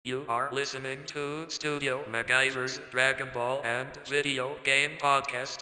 You are listening to Studio MacGyver's Dragon Ball and Video Game Podcast.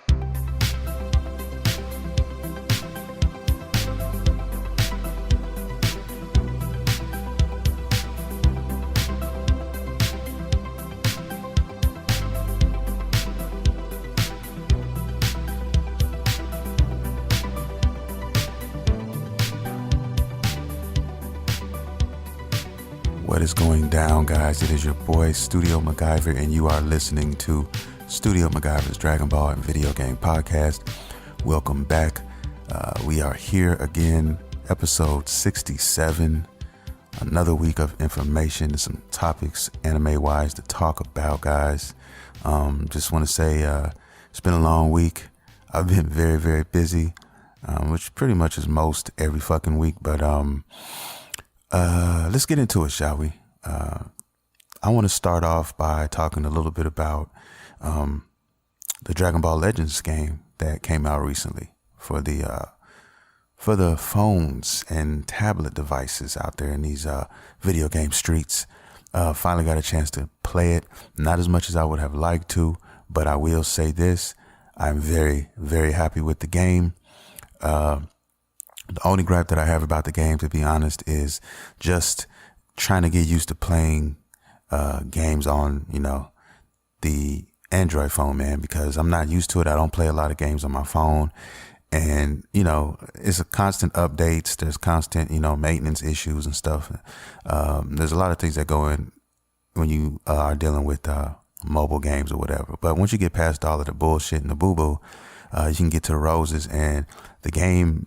What is going down, guys? It is your boy, Studio MacGyver, and you are listening to Studio MacGyver's Dragon Ball and Video Game Podcast. Welcome back. We are here again, episode 67. Another week of information and some topics, anime-wise, to talk about, guys. Just want to say it's been a long week. I've been very, very busy, which pretty much is most every fucking week, but let's get into it, shall we? I want to start off by talking a little bit about the Dragon Ball Legends game that came out recently for the phones and tablet devices out there in these video game streets. Finally got a chance to play it. Not as much as I would have liked to, but I will say this: I'm very, very happy with the game. The only gripe that I have about the game, to be honest, is just trying to get used to playing games on, the Android phone, man, because I'm not used to it. I don't play a lot of games on my phone. And, it's a constant updates. There's constant, maintenance issues and stuff. There's a lot of things that go in when you are dealing with mobile games or whatever. But once you get past all of the bullshit and the boo-boo, you can get to the roses. And the game,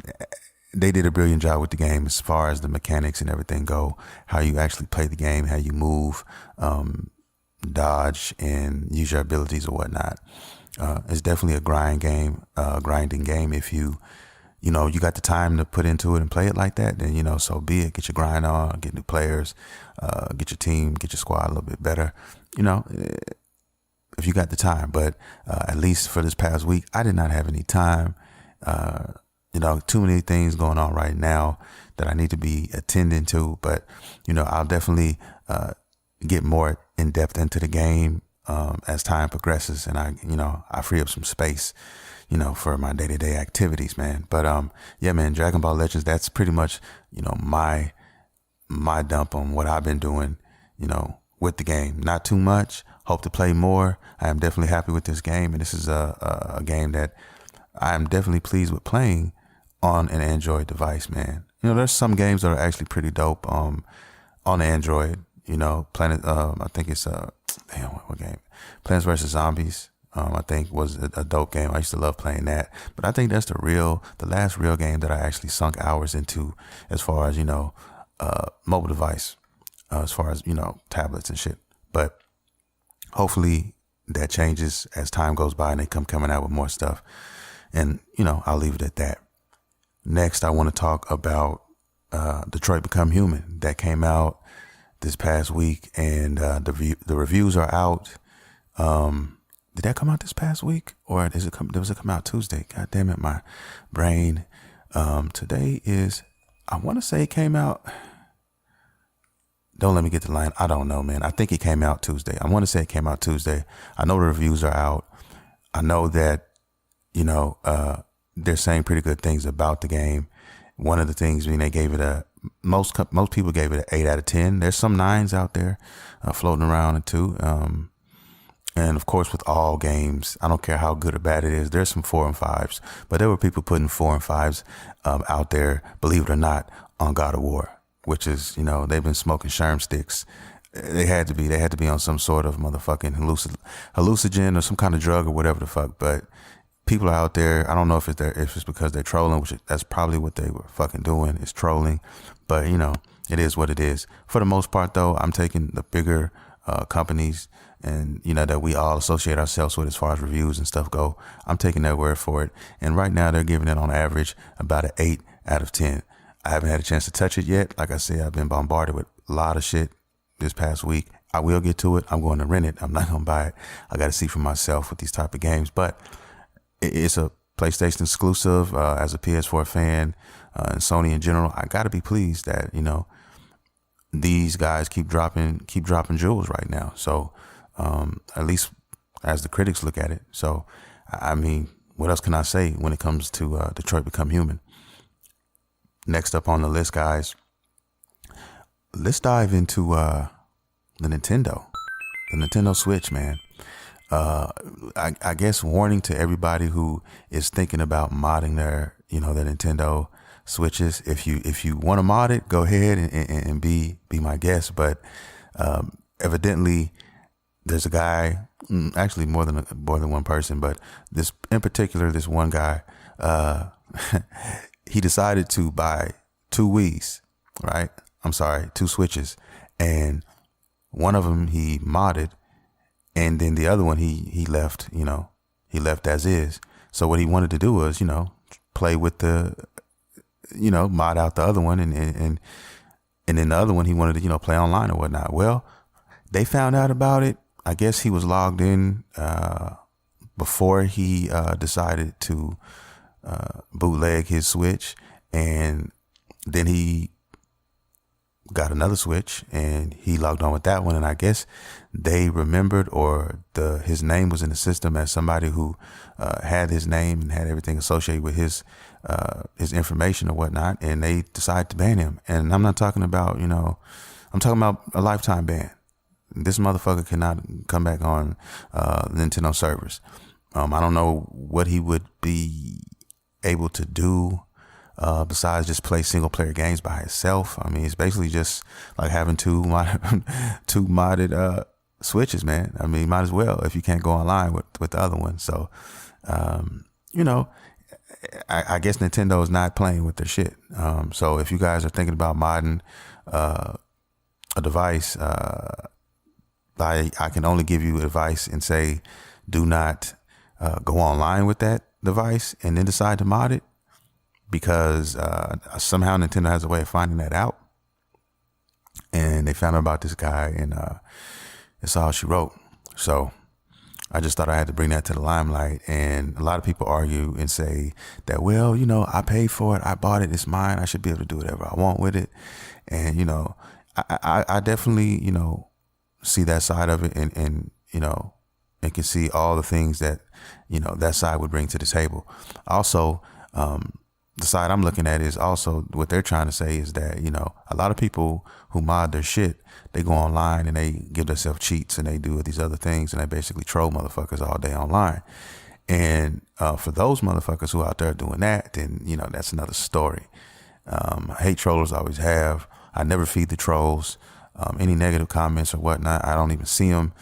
they did a brilliant job with the game as far as the mechanics and everything go, how you actually play the game, how you move, dodge, and use your abilities or whatnot. It's definitely a grinding game. If you got the time to put into it and play it like that, then, so be it. Get your grind on, get new players, get your team, get your squad a little bit better, if you got the time. But at least for this past week, I did not have any time. Too many things going on right now that I need to be attending to, but, I'll definitely get more in depth into the game as time progresses, and I free up some space, for my day-to-day activities, man. But yeah, man, Dragon Ball Legends, that's pretty much, my dump on what I've been doing, with the game. Not too much. Hope to play more. I am definitely happy with this game, and this is a game that I am definitely pleased with playing on an Android device, man. There's some games that are actually pretty dope on Android. I think it's what game? Plants vs. Zombies. I think was a dope game. I used to love playing that. But I think that's the last real game that I actually sunk hours into as far as, mobile device, as far as, tablets and shit. But hopefully that changes as time goes by and they coming out with more stuff. And, I'll leave it at that. Next, I want to talk about Detroit Become Human that came out this past week, and the reviews are out. Did that come out this past week, or does it come out Tuesday? God damn it, my brain. Today is, I want to say it came out. Don't let me get the line. I don't know, man. I think it came out Tuesday. I want to say it came out Tuesday. I know the reviews are out. I know that, they're saying pretty good things about the game. One of the things, they gave it most people gave it an 8 out of 10. There's some 9s out there floating around too. And of course, with all games, I don't care how good or bad it is, there's some 4 and 5s. But there were people putting 4 and 5s out there, believe it or not, on God of War, which is, they've been smoking sherm sticks. They had to be on some sort of motherfucking hallucinogen or some kind of drug or whatever the fuck. But people are out there. I don't know if it's because they're trolling, which that's probably what they were fucking doing, is trolling. But it is what it is. For the most part, though, I'm taking the bigger companies and that we all associate ourselves with as far as reviews and stuff go. I'm taking their word for it. And right now they're giving it on average about an 8 out of 10. I haven't had a chance to touch it yet. Like I said, I've been bombarded with a lot of shit this past week. I will get to it. I'm going to rent it. I'm not going to buy it. I got to see for myself with these type of games. But it's a PlayStation exclusive. As a PS4 fan and Sony in general, I got to be pleased that, these guys keep dropping jewels right now. So at least as the critics look at it. So I mean, what else can I say when it comes to Detroit Become Human? Next up on the list, guys, let's dive into the Nintendo Switch, man. I guess warning to everybody who is thinking about modding their Nintendo Switches. If you want to mod it, go ahead and be my guest. But evidently, there's a guy, actually more than one person, but this in particular, this one guy, he decided to buy two Wii's, right? I'm sorry, two Switches, and one of them he modded, and then the other one he left, he left as is. So what he wanted to do was, play with the, mod out the other one, and then the other one he wanted to, play online or whatnot. Well, they found out about it. I guess he was logged in before he decided to bootleg his Switch, and then he got another Switch and he logged on with that one, and I guess they remembered, or his name was in the system as somebody who had his name and had everything associated with his information or whatnot, and they decided to ban him. And I'm not talking about, I'm talking about a lifetime ban. This motherfucker cannot come back on Nintendo servers. I don't know what he would be able to do besides just play single player games by himself. I mean, it's basically just like having two modded Switches, man. I mean, might as well if you can't go online with the other one. So, I guess Nintendo is not playing with their shit. So if you guys are thinking about modding a device, I can only give you advice and say, do not go online with that device and then decide to mod it, because somehow Nintendo has a way of finding that out. And they found out about this guy, and that's all she wrote. So I just thought I had to bring that to the limelight. And a lot of people argue and say that, well, I paid for it, I bought it, it's mine, I should be able to do whatever I want with it. And I definitely see that side of it, and and can see all the things that that side would bring to the table. Also, the side I'm looking at is also what they're trying to say is that a lot of people who mod their shit, they go online and they give themselves cheats and they do these other things, and they basically troll motherfuckers all day online. And for those motherfuckers who out there doing that, then that's another story. I hate trollers, always have. I never feed the trolls. Any negative comments or whatnot, I don't even see them.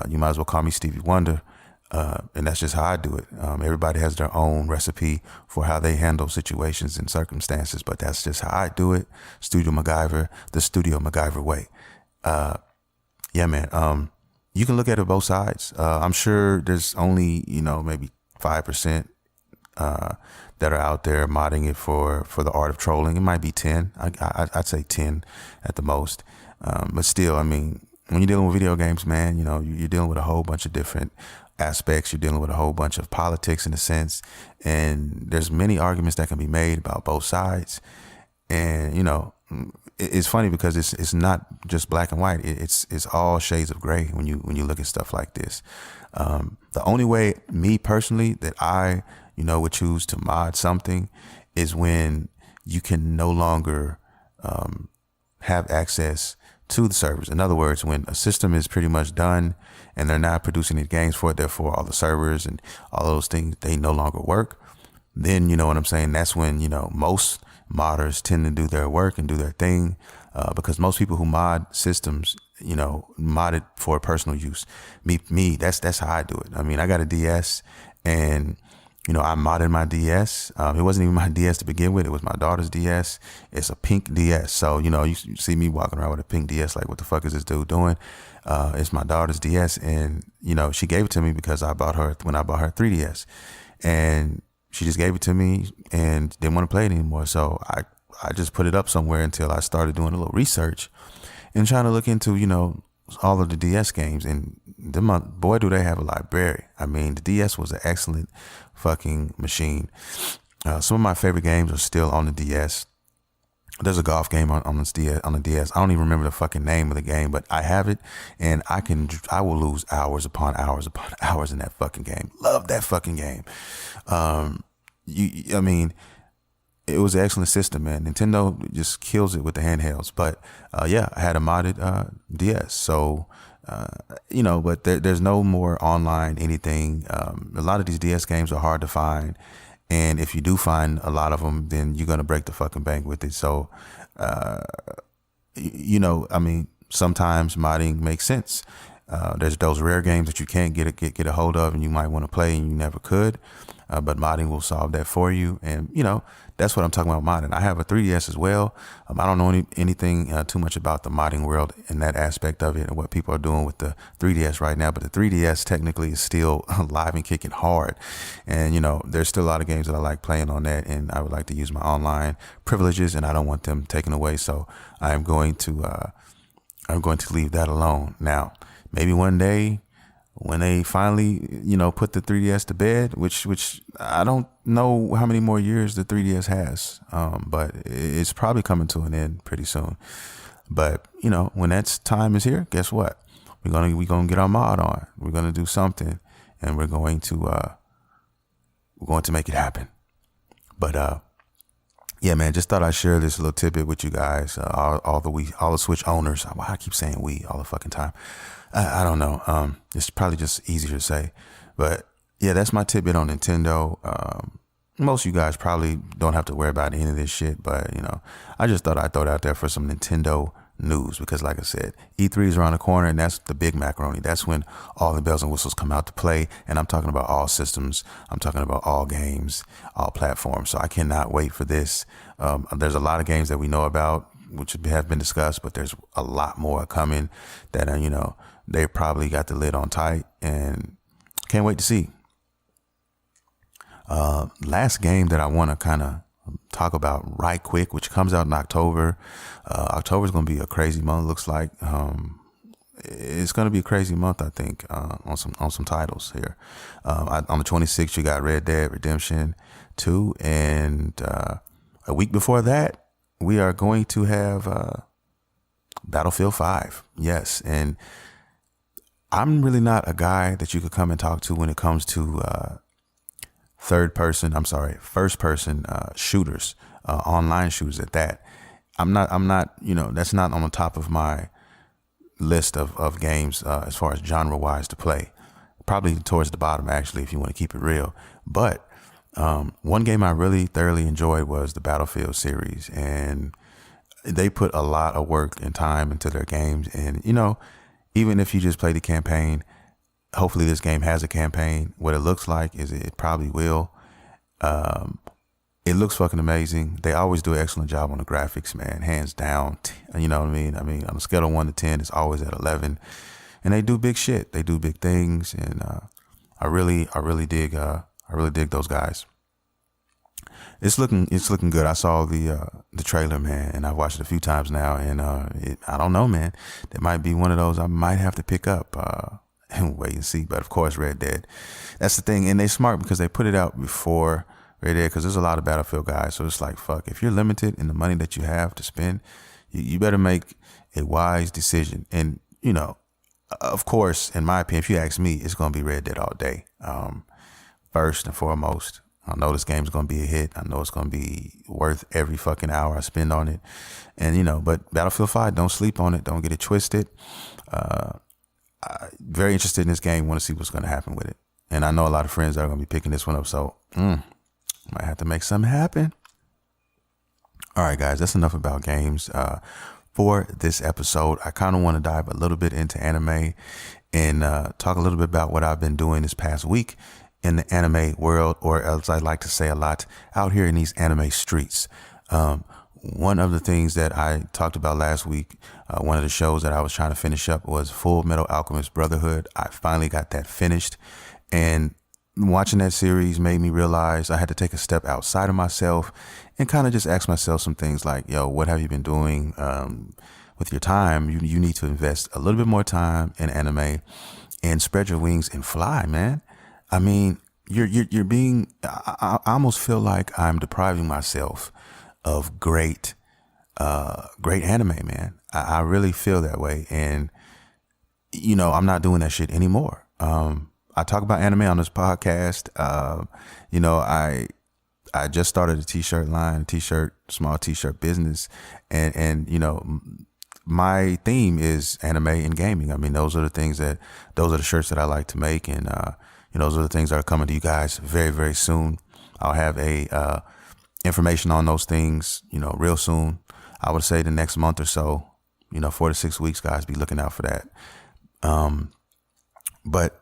You might as well call me Stevie Wonder. And that's just how I do it. Everybody has their own recipe for how they handle situations and circumstances, but that's just how I do it. Studio MacGyver way. Yeah, man. You can look at it both sides. I'm sure there's only, maybe 5% that are out there modding it for the art of trolling. It might be 10. I'd say 10 at the most. But still, I mean, when you're dealing with video games, man, you're dealing with a whole bunch of different aspects. You're dealing with a whole bunch of politics in a sense, and there's many arguments that can be made about both sides. And it's funny because it's not just black and white. It's all shades of gray when you look at stuff like this. The only way, me personally, that I would choose to mod something is when you can no longer have access to the servers. In other words, when a system is pretty much done and they're not producing any games for it, therefore all the servers and all those things, they no longer work, then you know what I'm saying, that's when most modders tend to do their work and do their thing, because most people who mod systems mod it for personal use. Me, that's how I do it. I mean, I got a DS, and I modded my DS. It wasn't even my DS to begin with. It was my daughter's DS. It's a pink DS. So, you see me walking around with a pink DS, like, what the fuck is this dude doing? It's my daughter's DS. And, she gave it to me because when I bought her 3DS. And she just gave it to me and didn't want to play it anymore. So I just put it up somewhere until I started doing a little research and trying to look into, all of the DS games, and boy, do they have a library. I mean, the DS was an excellent fucking machine. Some of my favorite games are still on the DS. There's a golf game on this DS, on the DS. I don't even remember the fucking name of the game, but I have it, and I will lose hours upon hours upon hours in that fucking game. Love that fucking game. I mean, it was an excellent system, man. Nintendo just kills it with the handhelds. But yeah, I had a modded DS, so but there's no more online anything. A lot of these DS games are hard to find, and if you do find a lot of them, then you're gonna break the fucking bank with it. So, I mean, sometimes modding makes sense. There's those rare games that you can't get a hold of, and you might want to play, and you never could. But modding will solve that for you, and that's what I'm talking about modding. I have a 3DS as well. I don't know anything too much about the modding world and that aspect of it and what people are doing with the 3DS right now. But the 3DS technically is still alive and kicking hard, and there's still a lot of games that I like playing on that, and I would like to use my online privileges, and I don't want them taken away. So I'm going to leave that alone. Now, maybe one day, when they finally, put the 3DS to bed, which I don't know how many more years the 3DS has, but it's probably coming to an end pretty soon. But when that time is here, guess what? We're gonna get our mod on. We're gonna do something, and we're going to make it happen. But yeah, man, just thought I'd share this little tidbit with you guys. All the Switch owners. Why I keep saying we all the fucking time. I don't know. It's probably just easier to say, but yeah, that's my tidbit on Nintendo. Most of you guys probably don't have to worry about any of this shit, but I just thought I'd throw it out there for some Nintendo news because, like I said, E3 is around the corner, and that's the big macaroni. That's when all the bells and whistles come out to play, and I'm talking about all systems. I'm talking about all games, all platforms. So I cannot wait for this. There's a lot of games that we know about, which have been discussed, but there's a lot more coming that they probably got the lid on tight, and can't wait to see. Last game that I want to kind of talk about right quick, which comes out in October. October is going to be a crazy month. Looks like it's going to be a crazy month, I think, on some titles here. On the 26th, you got Red Dead Redemption 2, and a week before that, we are going to have Battlefield 5. Yes, and I'm really not a guy that you could come and talk to when it comes to first person shooters, online shooters at that. I'm not, that's not on the top of my list of games as far as genre wise to play. Probably towards the bottom, actually, if you want to keep it real. But one game I really thoroughly enjoyed was the Battlefield series, and they put a lot of work and time into their games. And, even if you just play the campaign, hopefully this game has a campaign. What it looks like is it probably will. It looks fucking amazing. They always do an excellent job on the graphics, man, hands down. You know what I mean? I mean, on a scale of 1 to 10, it's always at 11. And they do big shit. They do big things, and I really dig those guys. It's looking good. I saw the trailer, man, and I've watched it a few times now, and I don't know, man. That might be one of those I might have to pick up and wait and see. But of course, Red Dead. That's the thing, and they smart because they put it out before Red Dead, because there's a lot of Battlefield guys. So it's like, fuck, if you're limited in the money that you have to spend, you better make a wise decision. And of course, in my opinion, if you ask me, it's gonna be Red Dead all day. First and foremost. I know this game's going to be a hit. I know it's going to be worth every fucking hour I spend on it. And, but Battlefield 5, don't sleep on it. Don't get it twisted. Very interested in this game. Want to see what's going to happen with it. And I know a lot of friends are going to be picking this one up. So, might have to make something happen. All right, guys, that's enough about games. For this episode, I kind of want to dive a little bit into anime and talk a little bit about what I've been doing this past week in the anime world, or as I like to say a lot, out here in these anime streets. One of the things that I talked about last week, one of the shows that I was trying to finish up was Full Metal Alchemist Brotherhood. I finally got that finished, and watching that series made me realize I had to take a step outside of myself and kind of just ask myself some things like, yo, what have you been doing with your time? You need to invest a little bit more time in anime and spread your wings and fly, man. I mean, you're being, I almost feel like I'm depriving myself of great great anime, man. I really feel that way. And, I'm not doing that shit anymore. I talk about anime on this podcast. I just started a t-shirt line, small t-shirt business. And my theme is anime and gaming. I mean, those are the shirts that I like to make. And, those are the things that are coming to you guys very, very soon. I'll have information on those things, real soon. I would say the next month or so, 4 to 6 weeks, guys, be looking out for that. But,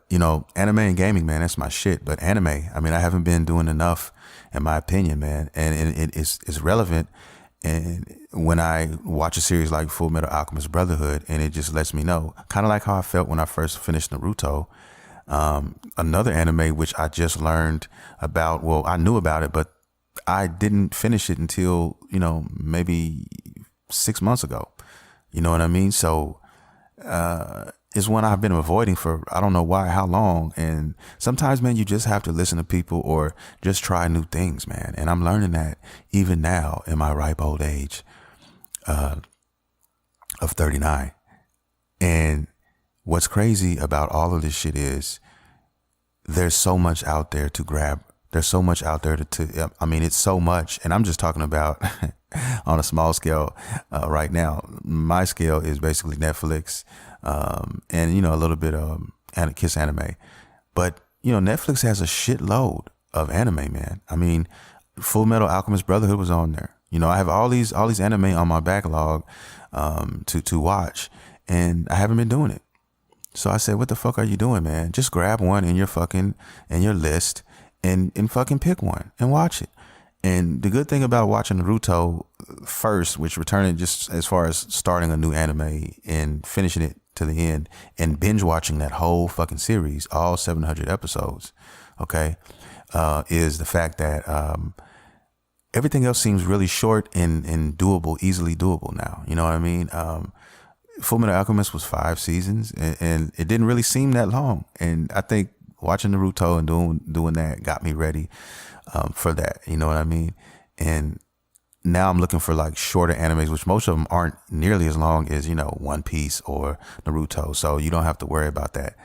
anime and gaming, man, that's my shit. But anime, I mean, I haven't been doing enough, in my opinion, man. And it's relevant. And when I watch a series like Full Metal Alchemist Brotherhood, and it just lets me know, kind of like how I felt when I first finished Naruto. Another anime which I just learned about, well, I knew about it, but I didn't finish it until, maybe 6 months ago. You know what I mean? So, it's one I've been avoiding for, I don't know why, how long. And sometimes, man, you just have to listen to people or just try new things, man. And I'm learning that even now in my ripe old age, of 39. And what's crazy about all of this shit is there's so much out there to grab. There's so much out there I mean, it's so much. And I'm just talking about on a small scale right now. My scale is basically Netflix and, a little bit of Kiss Anime. But, Netflix has a shitload of anime, man. I mean, Full Metal Alchemist Brotherhood was on there. I have all these anime on my backlog to watch, and I haven't been doing it. So I said, what the fuck are you doing, man? Just grab one in your list and fucking pick one and watch it. And the good thing about watching Naruto first, which returning just as far as starting a new anime and finishing it to the end and binge watching that whole fucking series, all 700 episodes, okay, is the fact that everything else seems really short and doable, easily doable now. You know what I mean? Full Metal Alchemist was 5 seasons and it didn't really seem that long. And I think watching Naruto and doing that got me ready for that. You know what I mean? And now I'm looking for like shorter animes, which most of them aren't nearly as long as, One Piece or Naruto. So you don't have to worry about that.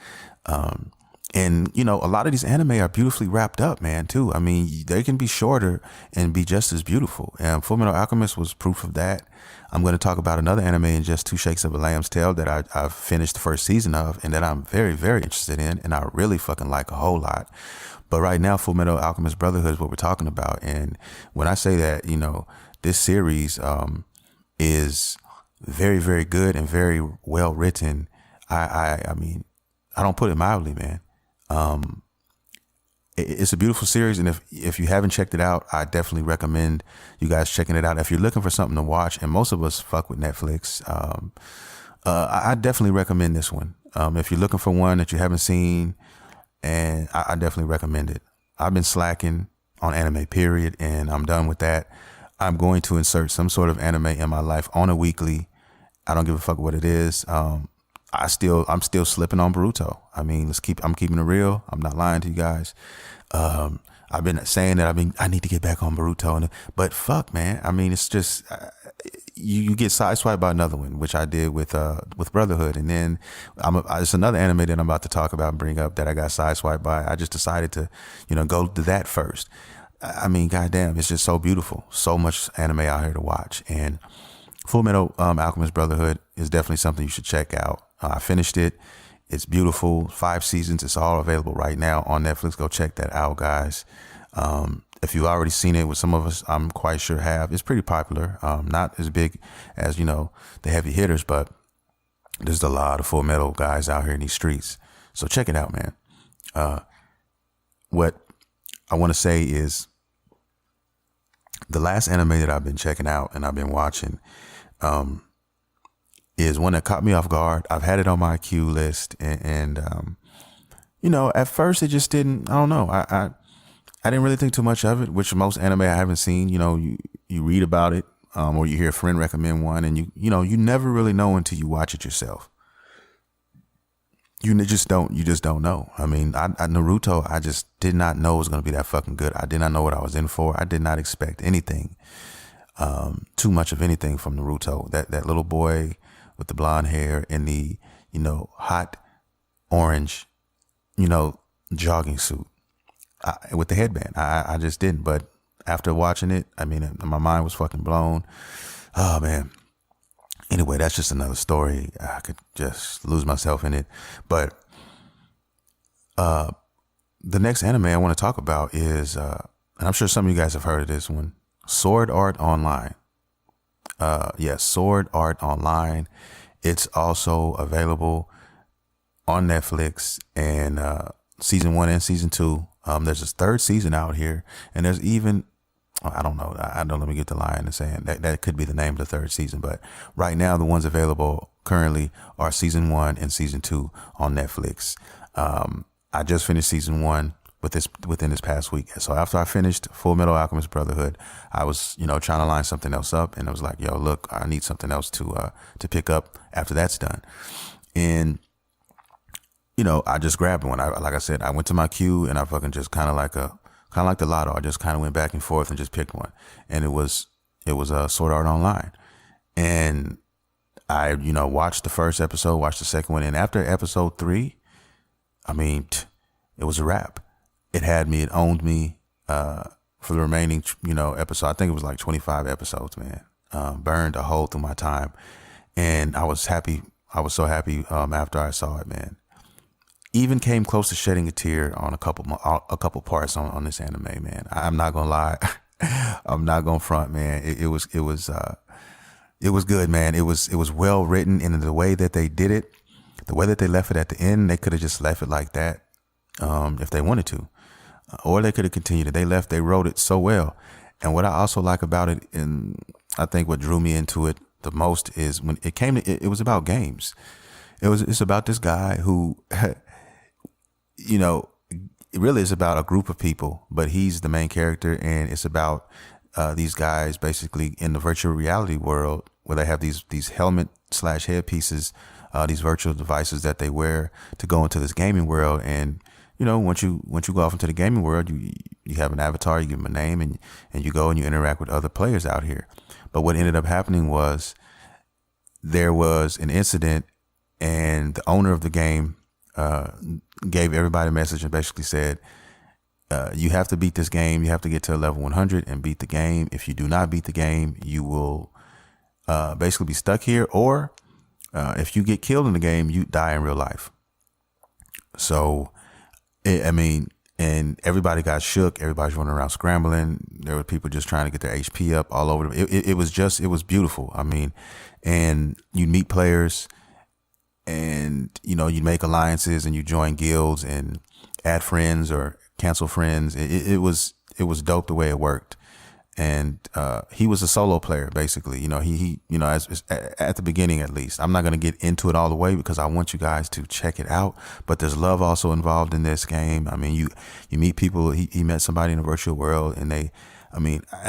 And, a lot of these anime are beautifully wrapped up, man, too. I mean, they can be shorter and be just as beautiful. And Full Metal Alchemist was proof of that. I'm going to talk about another anime in just 2 shakes of a lamb's tail that I've finished the first season of and that I'm very, very interested in. And I really fucking like a whole lot. But right now, Full Metal Alchemist Brotherhood is what we're talking about. And when I say that, this series is very, very good and very well written. I mean, I don't put it mildly, man. It's a beautiful series, and if you haven't checked it out, I definitely recommend you guys checking it out. If you're looking for something to watch, and most of us fuck with Netflix, I definitely recommend this one. If you're looking for one that you haven't seen, and I definitely recommend it. I've been slacking on anime, period, and I'm done with that. I'm going to insert some sort of anime in my life on a weekly. I don't give a fuck what it is. I'm still slipping on Boruto. I mean, I'm keeping it real. I'm not lying to you guys. I've been saying that I need to get back on Boruto, but fuck, man. I mean, it's just, you get sideswiped by another one, which I did with Brotherhood. And then it's another anime that I'm about to talk about and bring up that I got sideswiped by. I just decided to, go to that first. I mean, goddamn, it's just so beautiful. So much anime out here to watch. And Full Metal Alchemist Brotherhood is definitely something you should check out. I finished it. It's beautiful. 5 seasons. It's all available right now on Netflix. Go check that out, guys. If you've already seen it, with some of us, I'm quite sure have. It's pretty popular. Not as big as, the heavy hitters, but there's a lot of Full Metal guys out here in these streets. So check it out, man. What I want to say is the last anime that I've been checking out and I've been watching is one that caught me off guard. I've had it on my queue list and at first it just didn't, I don't know. I didn't really think too much of it, which most anime I haven't seen, you read about it or you hear a friend recommend one and you never really know until you watch it yourself. You just don't know. I mean, Naruto, I just did not know it was going to be that fucking good. I did not know what I was in for. I did not expect anything. too much of anything from Naruto. That little boy with the blonde hair and the, hot orange, jogging suit with the headband. I just didn't. But after watching it, I mean, my mind was fucking blown. Oh man. Anyway, that's just another story. I could just lose myself in it. But the next anime I want to talk about is, and I'm sure some of you guys have heard of this one, Sword Art Online. Yes, Sword Art Online. It's also available on Netflix, and season 1 and season 2. There's a third season out here, and there's even, I don't know. Let me get the line and saying that could be the name of the third season. But right now, the ones available currently are season 1 and season 2 on Netflix. I just finished season 1 within this past week. So after I finished Full Metal Alchemist Brotherhood, I was, trying to line something else up, and I was like, yo, look, I need something else to pick up after that's done. And I just grabbed one. Like I said, I went to my queue, and I fucking just kind of like the lotto. I just kind of went back and forth and just picked one, and it was Sword Art Online. And I watched the first episode, watched the second one, and after episode 3, I mean, it was a wrap. It had me. It owned me for the remaining episode. I think it was like 25 episodes, man. Burned a hole through my time, and I was happy. I was so happy after I saw it, man. Even came close to shedding a tear on a couple parts on this anime, man. I'm not gonna lie. I'm not gonna front, man. It was good, man. It was well written, and the way that they did it, the way that they left it at the end, they could have just left it like that if they wanted to, or they could have continued it. They wrote it so well. And what I also like about it, and I think what drew me into it the most, is when it came to it was about games. It's about this guy who it really is about a group of people, but he's the main character, and it's about these guys basically in the virtual reality world where they have these helmet/headpieces, these virtual devices that they wear to go into this gaming world. And once you go off into the gaming world, you have an avatar, you give them a name, and you go and you interact with other players out here. But what ended up happening was there was an incident, and the owner of the game gave everybody a message and basically said, you have to beat this game. You have to get to level 100 and beat the game. If you do not beat the game, you will basically be stuck here, or if you get killed in the game, you die in real life. So, and everybody got shook. Everybody's running around scrambling. There were people just trying to get their HP up all over. It was beautiful. I mean, and you meet players, and you make alliances, and you join guilds and add friends or cancel friends. It was dope the way it worked. And he was a solo player, basically. He as at the beginning, at least. I'm not going to get into it all the way because I want you guys to check it out. But there's love also involved in this game. I mean, you meet people. He met somebody in the virtual world, and and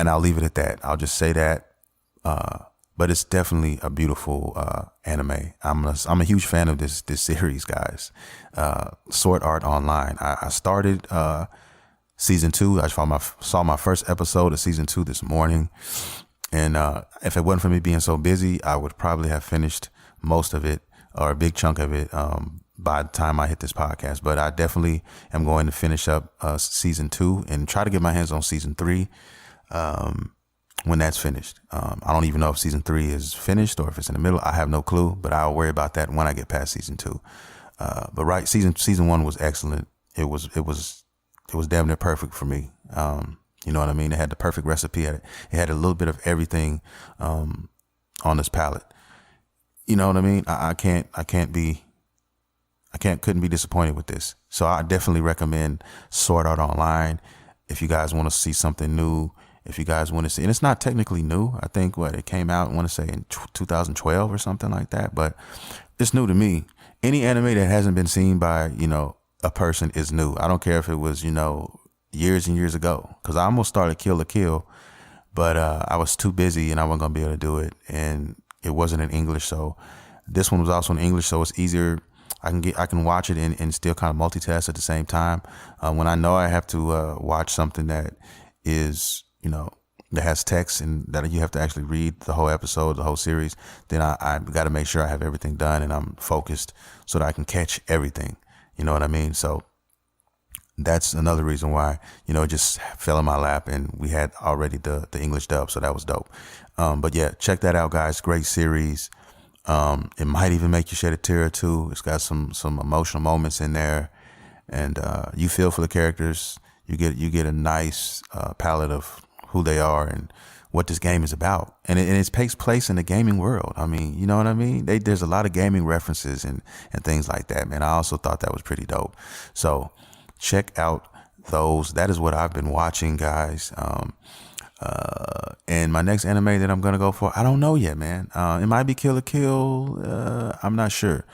I'll leave it at that. I'll just say that. But it's definitely a beautiful anime. I'm a huge fan of this series, guys. Sword Art Online. I started season 2. I saw my first episode of season 2 this morning, and if it wasn't for me being so busy, I would probably have finished most of it, or a big chunk of it, by the time I hit this podcast. But I definitely am going to finish up season 2 and try to get my hands on season 3 when that's finished. I don't even know if season 3 is finished or if it's in the middle. I have no clue, but I'll worry about that when I get past season 2. But right, season 1 was excellent. It was damn near perfect for me. You know what I mean? It had the perfect recipe. It had a little bit of everything on this palette. You know what I mean? I couldn't be disappointed with this. So I definitely recommend Sword Art Online if you guys want to see something new. If you guys want to see, and it's not technically new. I think it came out, I want to say in 2012 or something like that, but it's new to me. Any anime that hasn't been seen by, a person is new. I don't care if it was, years and years ago, because I almost started Kill la Kill, but I was too busy and I wasn't going to be able to do it. And it wasn't in English. So this one was also in English. So it's easier. I can watch it and still kind of multitask at the same time. When I know I have to watch something that is, that has text and that you have to actually read the whole episode, the whole series, then I got to make sure I have everything done and I'm focused so that I can catch everything. You know what I mean? So that's another reason why, it just fell in my lap, and we had already the English dub. So that was dope. But yeah, check that out, guys. Great series. It might even make you shed a tear or two. It's got some emotional moments in there, and you feel for the characters. You get a nice palette of who they are and what this game is about, and it takes place in the gaming world. I mean, you know what I mean? There's a lot of gaming references and things like that, man. I also thought that was pretty dope. So check out those. That is what I've been watching, guys. And my next anime that I'm gonna go for, I don't know yet, man. It might be Kill la Kill. I'm not sure.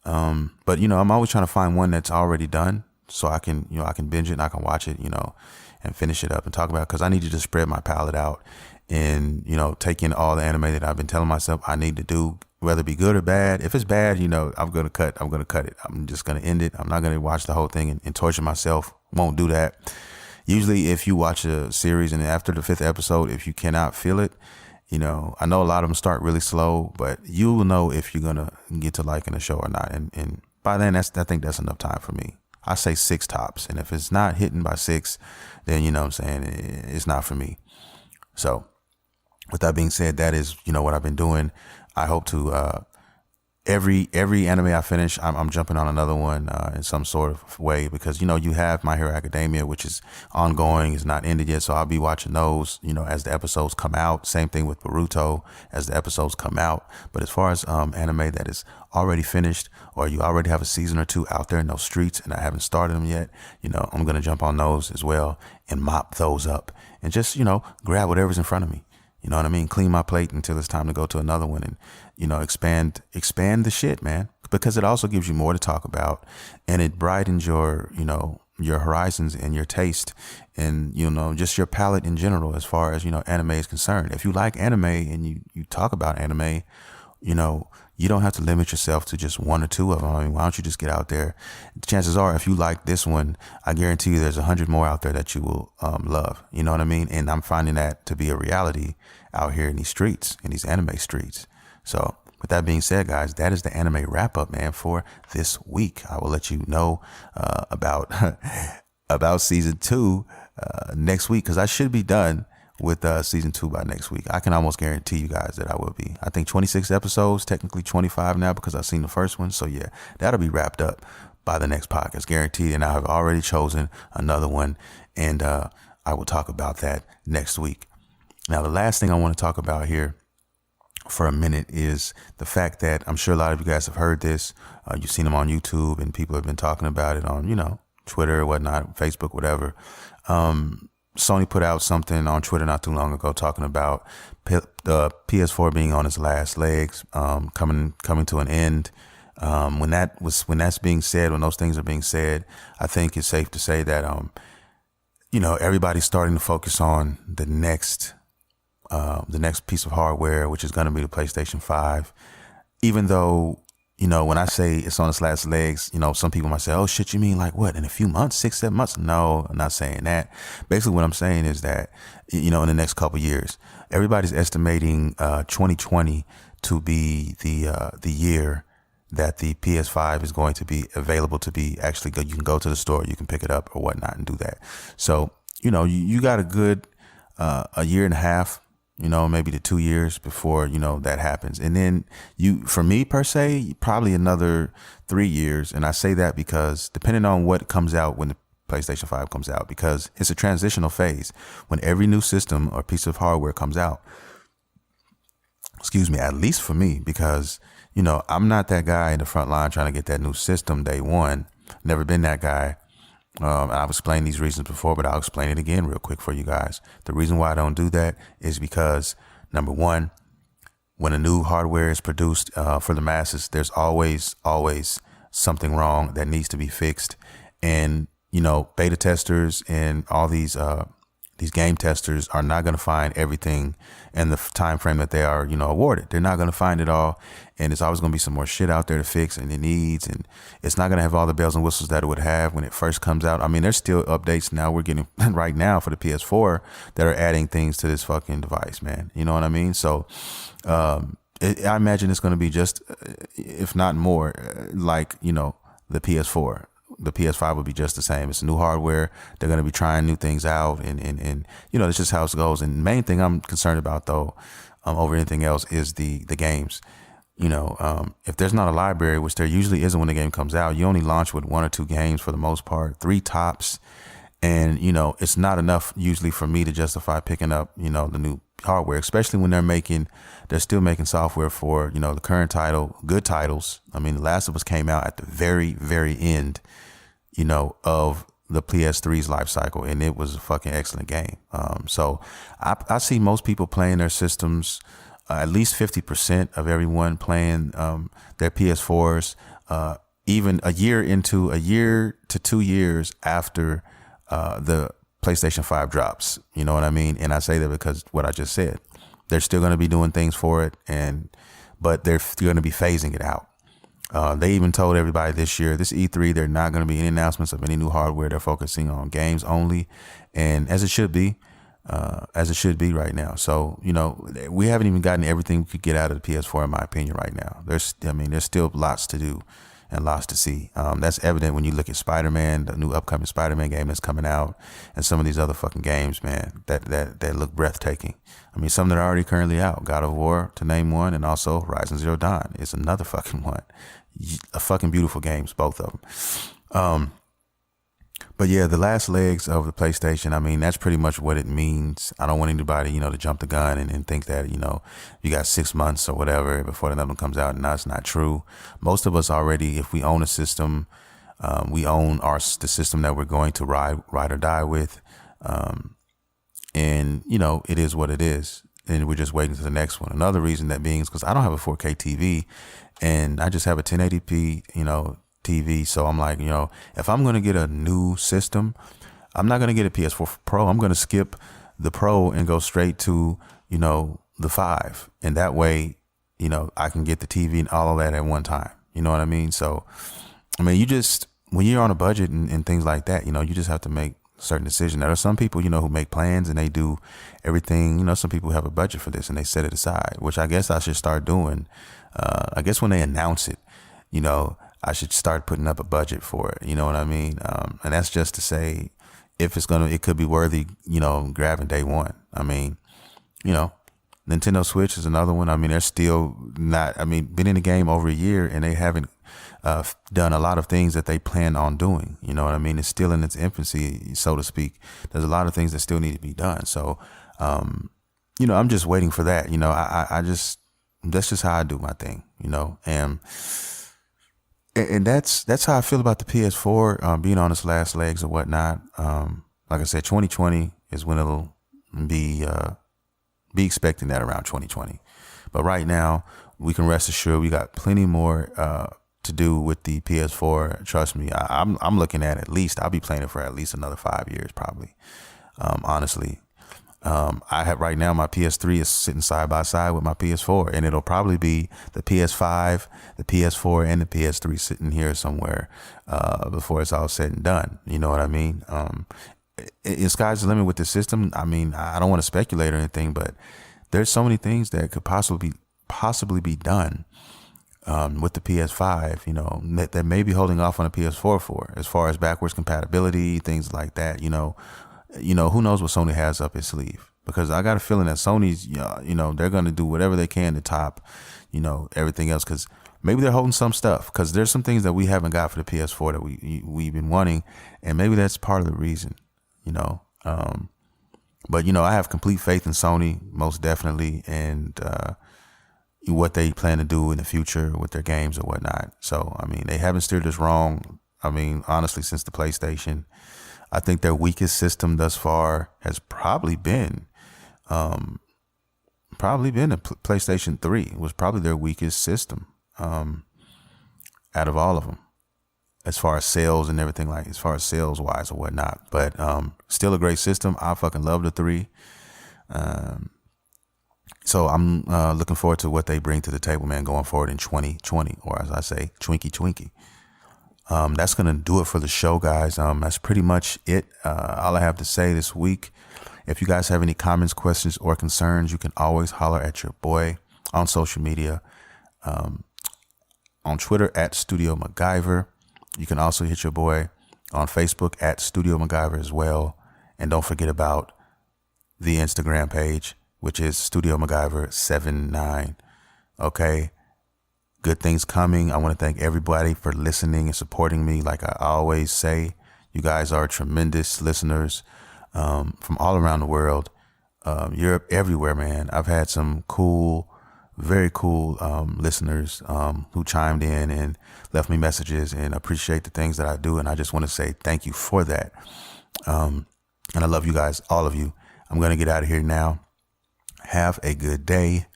But I'm always trying to find one that's already done, so I can binge it and I can watch it, and finish it up and talk about it, because I need to just spread my palette out and take in all the anime that I've been telling myself I need to do, whether it be good or bad. If it's bad, I'm gonna cut it. I'm just gonna end it. I'm not gonna watch the whole thing and torture myself. Won't do that. Usually if you watch a series and after the 5th episode, if you cannot feel it, I know a lot of them start really slow, but you will know if you're gonna get to liking a show or not. And by then, I think that's enough time for me. I say 6 tops, and if it's not hitting by 6, then it's not for me. So with that being said, that is what I've been doing. I hope to every anime I finish, I'm jumping on another one in some sort of way, because you have My Hero Academia, which is ongoing, is not ended yet, so I'll be watching those as the episodes come out. Same thing with Boruto, as the episodes come out. But as far as anime that is already finished, or you already have a season or 2 out there in those streets and I haven't started them yet, I'm gonna jump on those as well and mop those up and just grab whatever's in front of me. You know what I mean? Clean my plate until it's time to go to another one, and expand the shit, man, because it also gives you more to talk about, and it brightens your your horizons and your taste, and just your palate in general as far as anime is concerned. If you like anime and you talk about anime, you don't have to limit yourself to just 1 or 2 of them. I mean, why don't you just get out there? Chances are, if you like this one, I guarantee you there's 100 more out there that you will love. You know what I mean? And I'm finding that to be a reality out here in these streets, in these anime streets. So with that being said, guys, that is the anime wrap up, man, for this week. I will let you know about about season 2 next week, because I should be done with season 2 by next week. I can almost guarantee you guys that I will be. I think 26 episodes, technically 25 now, because I've seen the first one. So yeah, that'll be wrapped up by the next podcast, guaranteed. And I have already chosen another one, and I will talk about that next week. Now, the last thing I want to talk about here for a minute is the fact that I'm sure a lot of you guys have heard this. You've seen them on YouTube, and people have been talking about it on, Twitter or whatnot, Facebook, whatever. Sony put out something on Twitter not too long ago talking about the PS4 being on its last legs, coming to an end. When that's being said, when those things are being said, I think it's safe to say that everybody's starting to focus on the next piece of hardware, which is going to be the PlayStation 5. Even though when I say it's on its last legs, some people might say, oh shit, you mean like what, in a few months, 6-7 months? No, I'm not saying that. Basically what I'm saying is that, in the next couple of years, everybody's estimating 2020 to be the year that the PS5 is going to be available to be actually good. You can go to the store, you can pick it up or whatnot and do that. So, you got a good a year and a half, maybe to 2 years before, that happens. And then for me per se, probably another 3 years. And I say that because depending on what comes out when the PlayStation 5 comes out, because it's a transitional phase when every new system or piece of hardware comes out. Excuse me, at least for me, because, I'm not that guy in the front line trying to get that new system day one. Never been that guy. I've explained these reasons before, but I'll explain it again real quick for you guys. The reason why I don't do that is because, number one, when a new hardware is produced for the masses, there's always something wrong that needs to be fixed. And, beta testers and all these These game testers are not going to find everything in the time frame that they are, awarded. They're not going to find it all, and it's always going to be some more shit out there to fix and it needs, and it's not going to have all the bells and whistles that it would have when it first comes out. I mean, there's still updates now we're getting right now for the PS4 that are adding things to this fucking device, man. You know what I mean? So I imagine it's going to be just, if not more, like, the PS4. The PS5 would be just the same. It's new hardware. They're going to be trying new things out, and it's just how it goes. And the main thing I'm concerned about, though, over anything else, is the games. If there's not a library, which there usually isn't when the game comes out, you only launch with 1 or 2 games for the most part, 3 tops. And, it's not enough usually for me to justify picking up, the new hardware, especially when they're still making software for, the current title, good titles. I mean, The Last of Us came out at the very, very end, of the PS3's life cycle, and it was a fucking excellent game. So I see most people playing their systems, at least 50% of everyone playing their PS4s, even a year to 2 years after the PlayStation 5 drops. You know what I mean? And I say that because what I just said, they're still going to be doing things for it, but they're going to be phasing it out. They even told everybody this year, this E3, there are not going to be any announcements of any new hardware. They're focusing on games only, and as it should be right now. So, we haven't even gotten everything we could get out of the PS4, in my opinion, right now. There's still lots to do and lots to see. That's evident when you look at Spider-Man, the new upcoming Spider-Man game that's coming out, and some of these other fucking games, man, that look breathtaking. I mean, some that are already currently out, God of War, to name one, and also Horizon Zero Dawn is another fucking one. A fucking beautiful games, both of them. But yeah, the last legs of the PlayStation, I mean, that's pretty much what it means. I don't want anybody, to jump the gun and think that, you got 6 months or whatever before another one comes out. No, it's not true. Most of us already, if we own a system, we own the system that we're going to ride or die with. And, it is what it is. And we're just waiting for the next one. Another reason that being is because I don't have a 4K TV, and I just have a 1080p, TV. So I'm like, if I'm going to get a new system, I'm not going to get a PS4 Pro. I'm going to skip the Pro and go straight to, the 5. And that way, I can get the TV and all of that at one time. You know what I mean? So, I mean, when you're on a budget and things like that, you just have to make certain decisions. There are some people, who make plans and they do everything. Some people have a budget for this and they set it aside, which I guess I should start doing. I guess when they announce it, I should start putting up a budget for it. You know what I mean? And that's just to say, if it could be worthy, grabbing day one. I mean, Nintendo Switch is another one. I mean, they're still not, been in the game over a year and they haven't done a lot of things that they plan on doing. You know what I mean? It's still in its infancy, so to speak. There's a lot of things that still need to be done. So, I'm just waiting for that. That's just how I do my thing, and that's how I feel about the PS4, being on its last legs or whatnot. Like I said, 2020 is when it'll be expecting that, around 2020. But right now, we can rest assured we got plenty more to do with the PS4. Trust me, I'm looking at least, I'll be playing it for at least another 5 years, probably. Honestly. I have right now, my PS3 is sitting side by side with my PS4, and it'll probably be the PS5, the PS4, and the PS3 sitting here somewhere before it's all said and done. You know what I mean? Sky's the limit with the system. I mean, I don't want to speculate or anything, but there's so many things that could possibly be done with the PS5. That may be holding off on the PS4 for, as far as backwards compatibility, things like that. Who knows what Sony has up its sleeve? Because I got a feeling that Sony's, they're going to do whatever they can to top, everything else. Because maybe they're holding some stuff. Because there's some things that we haven't got for the PS4 that we've been wanting, and maybe that's part of the reason, But I have complete faith in Sony, most definitely, and what they plan to do in the future with their games or whatnot. So they haven't steered us wrong. Honestly, since the PlayStation. I think their weakest system thus far has probably been a PlayStation 3. It was probably their weakest system out of all of them. as far as sales and everything, like as far as sales wise or whatnot. But still a great system. I fucking love the 3. So I'm looking forward to what they bring to the table, man, going forward in 2020, or as I say, Twinkie. That's going to do it for the show, guys. That's pretty much it. All I have to say this week. If you guys have any comments, questions, or concerns, you can always holler at your boy on social media. On Twitter at Studio MacGyver. You can also hit your boy on Facebook at Studio MacGyver as well. And don't forget about the Instagram page, which is Studio MacGyver 79. Okay. Good things coming. I want to thank everybody for listening and supporting me. Like I always say, you guys are tremendous listeners from all around the world. Europe, everywhere, man. I've had some very cool listeners who chimed in and left me messages and appreciate the things that I do. And I just want to say thank you for that. And I love you guys, all of you. I'm going to get out of here now. Have a good day.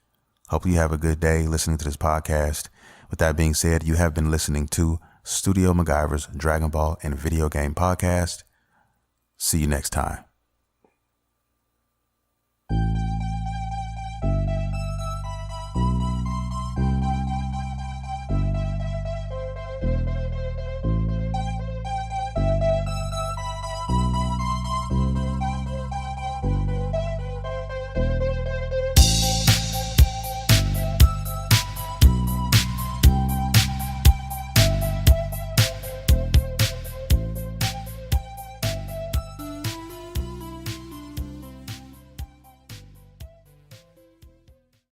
Hope you have a good day listening to this podcast. With that being said, you have been listening to Studio MacGyver's Dragon Ball and Video Game Podcast. See you next time.